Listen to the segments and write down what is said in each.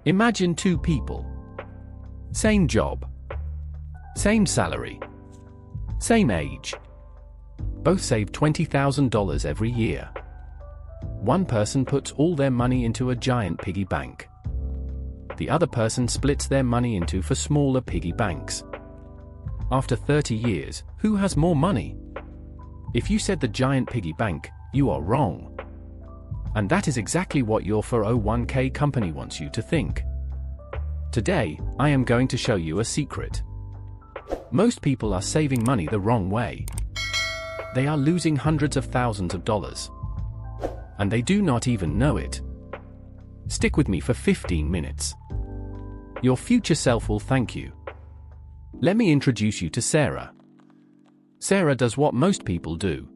Imagine two people. Same job. Same salary. Same age. Both save $20,000 every year. One person puts all their money into a giant piggy bank. The other person splits their money into four smaller piggy banks. After 30 years, who has more money? If you said the giant piggy bank, you are wrong. And that is exactly what your 401k company wants you to think. Today, I am going to show you a secret. Most people are saving money the wrong way. They are losing hundreds of thousands of dollars. And they do not even know it. Stick with me for 15 minutes. Your future self will thank you. Let me introduce you to Sarah. Sarah does what most people do.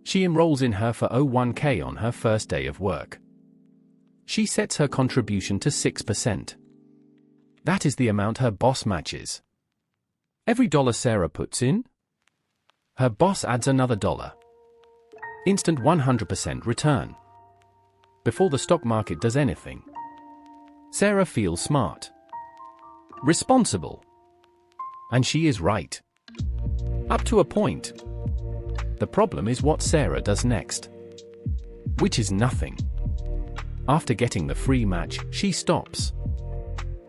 She enrolls in her 401k on her first day of work. She sets her contribution to 6%. That is the amount her boss matches. Every dollar Sarah puts in, her boss adds another dollar. Instant 100% return. Before the stock market does anything. Sarah feels smart. Responsible. And she is right. Up to a point. The problem is what Sarah does next. Which is nothing. After getting the free match, she stops.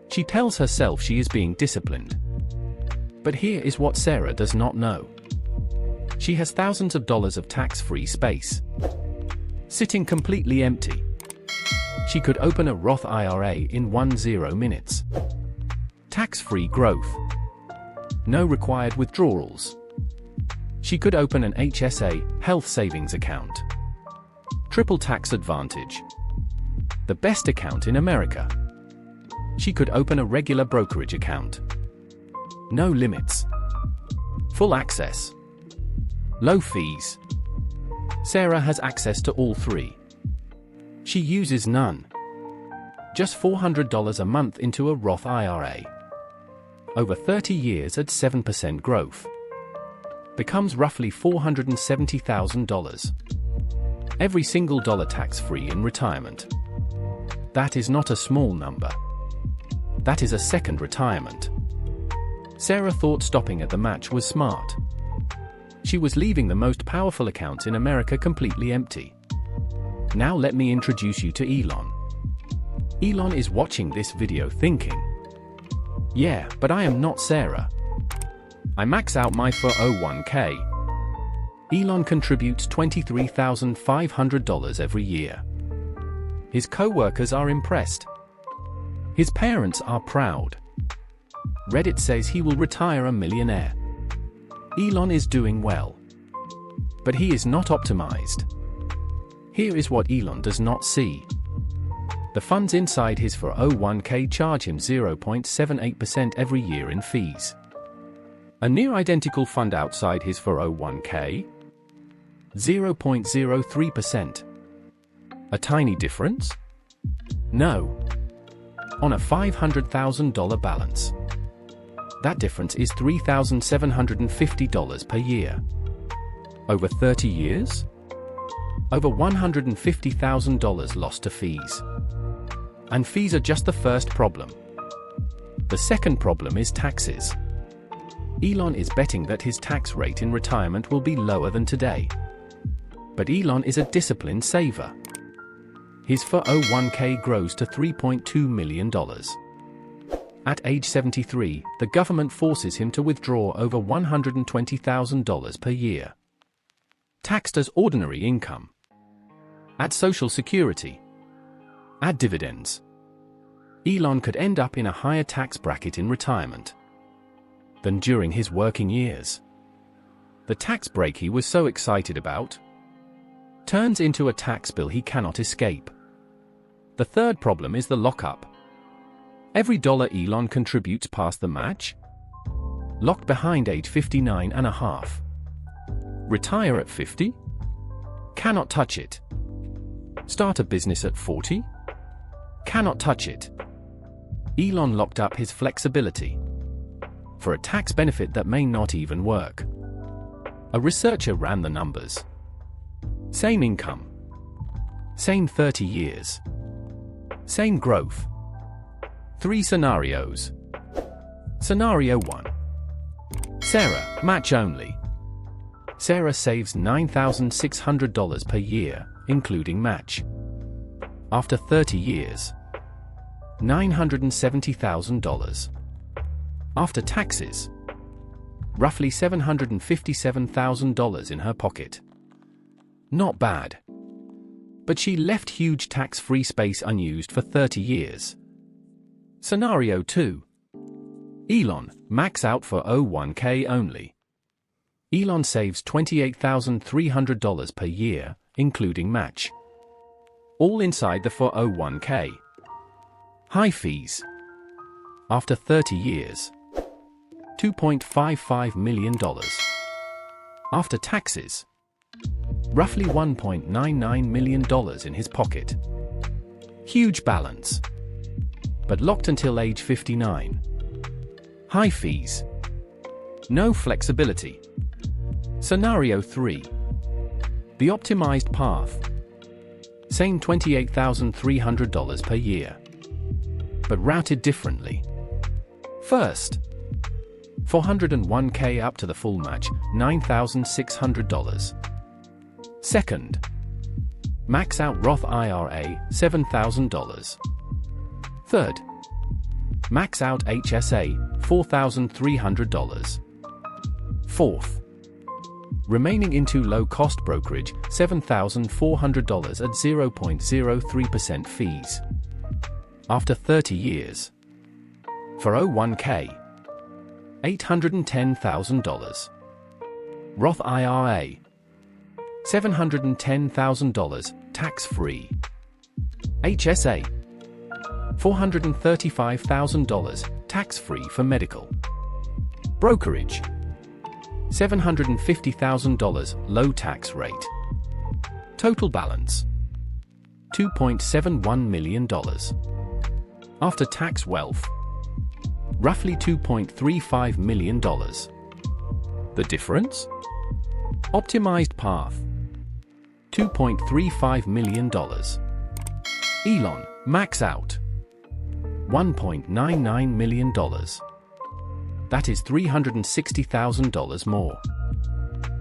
She tells herself she is being disciplined. But here is what Sarah does not know. She has thousands of dollars of tax-free space. Sitting completely empty. She could open a Roth IRA in 10 minutes. Tax-free growth. No required withdrawals. She could open an HSA, health savings account. Triple tax advantage. The best account in America. She could open a regular brokerage account. No limits. Full access. Low fees. Sarah has access to all three. She uses none. Just $400 a month into a Roth IRA. Over 30 years at 7% growth. Becomes roughly $470,000. Every single dollar tax-free in retirement. That is not a small number. That is a second retirement. Sarah thought stopping at the match was smart. She was leaving the most powerful account in America completely empty. Now let me introduce you to Elon. Elon is watching this video thinking, yeah, but I am not Sarah. I max out my 401k. Elon contributes $23,500 every year. His co-workers are impressed. His parents are proud. Reddit says he will retire a millionaire. Elon is doing well. But he is not optimized. Here is what Elon does not see. The funds inside his 401k charge him 0.78% every year in fees. A near identical fund outside his 401k? 0.03%. A tiny difference? No. On a $500,000 balance. That difference is $3,750 per year. Over 30 years? Over $150,000 lost to fees. And fees are just the first problem. The second problem is taxes. Elon is betting that his tax rate in retirement will be lower than today. But Elon is a disciplined saver. His 401k grows to $3.2 million. At age 73, the government forces him to withdraw over $120,000 per year. Taxed as ordinary income. Add Social Security. Add dividends. Elon could end up in a higher tax bracket in retirement than during his working years. The tax break he was so excited about turns into a tax bill he cannot escape. The third problem is the lockup. Every dollar Elon contributes past the match, locked behind age 59 and a half. Retire at 50? Cannot touch it. Start a business at 40? Cannot touch it. Elon locked up his flexibility for a tax benefit that may not even work. A researcher ran the numbers. Same income. Same 30 years. Same growth. 3 scenarios. Scenario 1. Sarah, match only. Sarah saves $9,600 per year, including match. After 30 years, $970,000. After taxes, roughly $757,000 in her pocket. Not bad. But she left huge tax-free space unused for 30 years. Scenario 2. Elon, max out for 401k only. Elon saves $28,300 per year, including match. All inside the 401k. High fees. After 30 years, $2.55 million. After taxes, roughly $1.99 million in his pocket. Huge balance. But locked until age 59. High fees. No flexibility. Scenario 3. The optimized path. Same $28,300 per year. But routed differently. First, 401k up to the full match, $9,600. Second, max out Roth IRA, $7,000. Third, max out HSA, $4,300. Fourth, remaining into low-cost brokerage, $7,400 at 0.03% fees. After 30 years. For 401k, $810,000. Roth IRA, $710,000, tax-free. HSA, $435,000, tax-free for medical. Brokerage, $750,000, low tax rate. Total balance, $2.71 million. After tax wealth, roughly $2.35 million. The difference? Optimized path, $2.35 million. Elon, max out, $1.99 million. That is $360,000 more.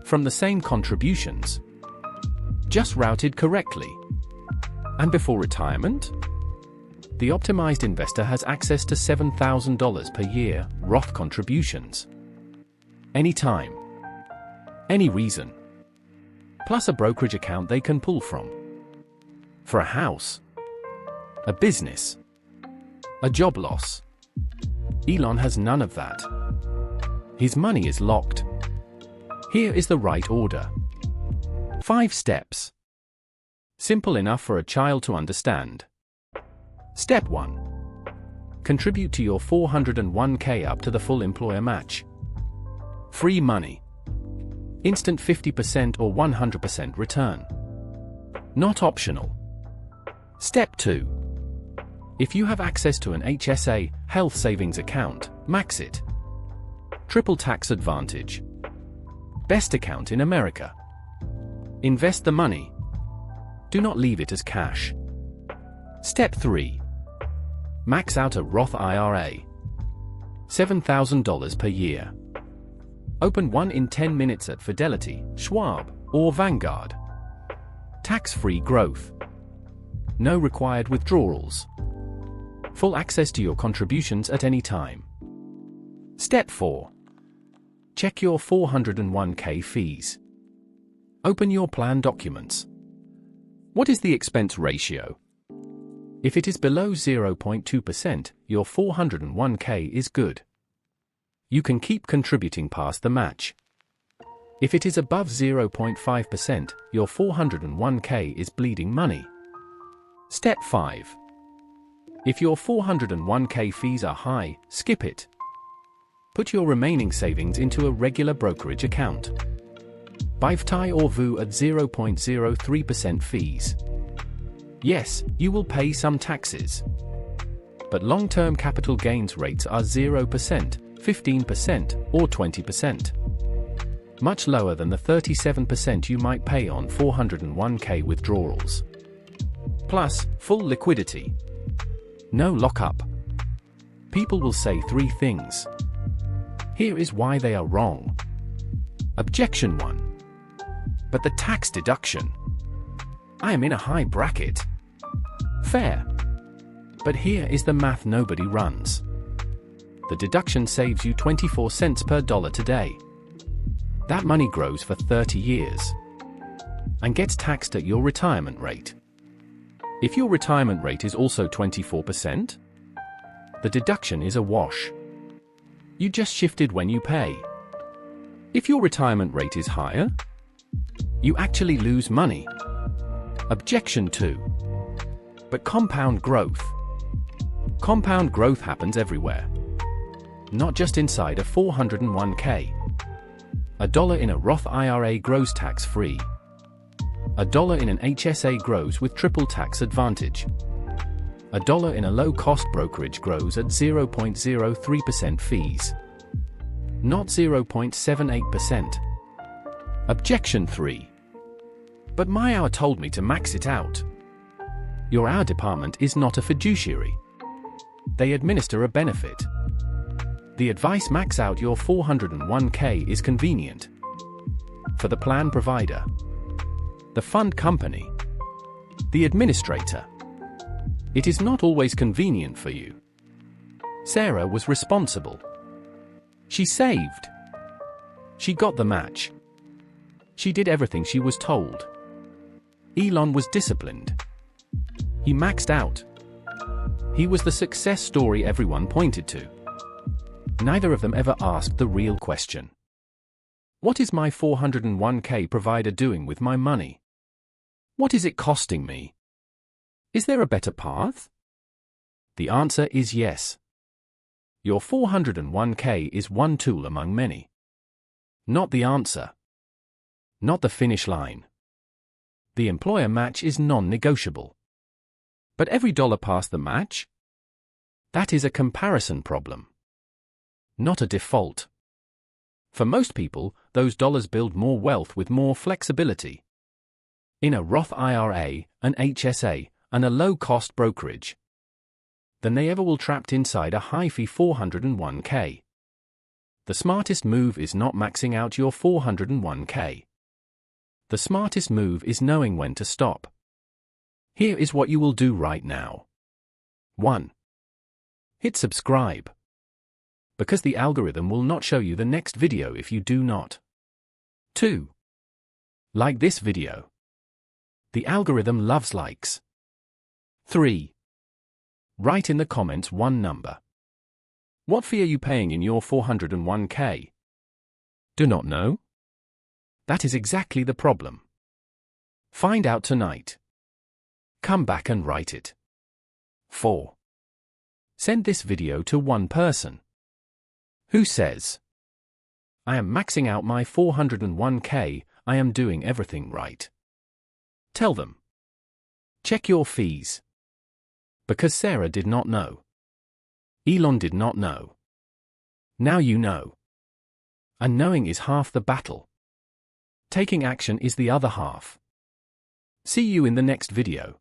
From the same contributions, just routed correctly. And before retirement? The optimized investor has access to $7,000 per year Roth contributions. Anytime. Any reason. Plus a brokerage account they can pull from. For a house. A business. A job loss. Elon has none of that. His money is locked. Here is the right order. 5 steps. Simple enough for a child to understand. Step 1. Contribute to your 401k up to the full employer match. Free money. Instant 50% or 100% return. Not optional. Step 2. If you have access to an HSA, health savings account, max it. Triple tax advantage. Best account in America. Invest the money. Do not leave it as cash. Step 3. Max out a Roth IRA. $7,000 per year. Open one in 10 minutes at Fidelity, Schwab, or Vanguard. Tax-free growth. No required withdrawals. Full access to your contributions at any time. Step 4. Check your 401k fees. Open your plan documents. What is the expense ratio? If it is below 0.2%, your 401k is good. You can keep contributing past the match. If it is above 0.5%, your 401k is bleeding money. Step 5. If your 401k fees are high, skip it. Put your remaining savings into a regular brokerage account. BIVTI or VU at 0.03% fees. Yes, you will pay some taxes. But long-term capital gains rates are 0%, 15%, or 20%. Much lower than the 37% you might pay on 401k withdrawals. Plus, full liquidity. No lockup. People will say three things. Here is why they are wrong. Objection 1. But the tax deduction. I am in a high bracket. Fair. But here is the math nobody runs. The deduction saves you 24 cents per dollar today. That money grows for 30 years and gets taxed at your retirement rate. If your retirement rate is also 24%, the deduction is a wash. You just shifted when you pay. If your retirement rate is higher, you actually lose money. Objection 2. But compound growth. Compound growth happens everywhere, not just inside a 401k. $1 in a Roth IRA grows tax-free. $1 in an HSA grows with triple tax advantage. $1 in a low-cost brokerage grows at 0.03% fees, not 0.78%. Objection 3. But my hour told me to max it out. Your hour department is not a fiduciary. They administer a benefit. The advice max out your 401k is convenient for the plan provider, the fund company, the administrator. It is not always convenient for you. Sarah was responsible. She saved. She got the match. She did everything she was told. Elon was disciplined. He maxed out. He was the success story everyone pointed to. Neither of them ever asked the real question. What is my 401k provider doing with my money? What is it costing me? Is there a better path? The answer is yes. Your 401k is one tool among many. Not the answer. Not the finish line. The employer match is non-negotiable. But every dollar past the match? That is a comparison problem, not a default. For most people, those dollars build more wealth with more flexibility. In a Roth IRA, an HSA, and a low-cost brokerage, than they ever will trapped inside a high-fee 401k. The smartest move is not maxing out your 401k. The smartest move is knowing when to stop. Here is what you will do right now. 1. Hit subscribe, because the algorithm will not show you the next video if you do not. 2. Like this video. The algorithm loves likes. 3. Write in the comments one number. What fee are you paying in your 401k? Do not know? That is exactly the problem. Find out tonight. Come back and write it. 4. Send this video to one person who says, I am maxing out my 401k, I am doing everything right. Tell them. Check your fees. Because Sarah did not know. Elon did not know. Now you know. And knowing is half the battle. Taking action is the other half. See you in the next video.